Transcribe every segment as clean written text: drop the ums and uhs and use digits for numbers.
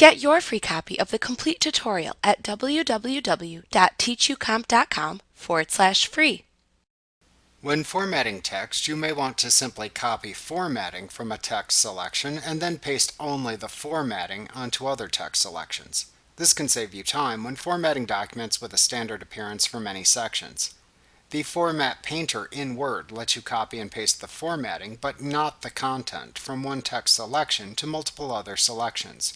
Get your free copy of the complete tutorial at www.teachucomp.com/free. When formatting text, you may want to simply copy formatting from a text selection and then paste only the formatting onto other text selections. This can save you time when formatting documents with a standard appearance for many sections. The Format Painter in Word lets you copy and paste the formatting, but not the content, from one text selection to multiple other selections.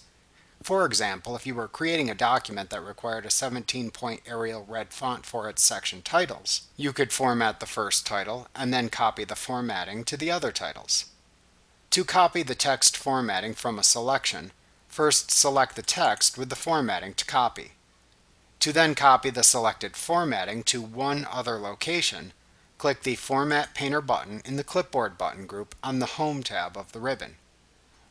For example, if you were creating a document that required a 17-point Arial red font for its section titles, you could format the first title and then copy the formatting to the other titles. To copy the text formatting from a selection, first select the text with the formatting to copy. To then copy the selected formatting to one other location, click the Format Painter button in the Clipboard button group on the Home tab of the ribbon.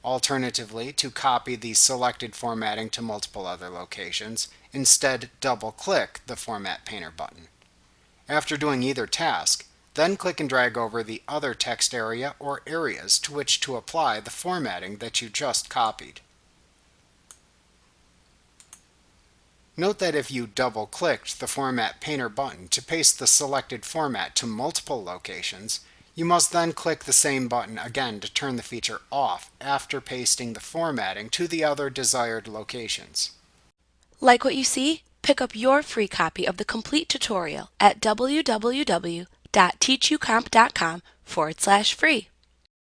Alternatively, to copy the selected formatting to multiple other locations, instead double-click the Format Painter button. After doing either task, then click and drag over the other text area or areas to which to apply the formatting that you just copied. Note that if you double-clicked the Format Painter button to paste the selected format to multiple locations, you must then click the same button again to turn the feature off after pasting the formatting to the other desired locations. Like what you see? Pick up your free copy of the complete tutorial at www.teachucomp.com/free.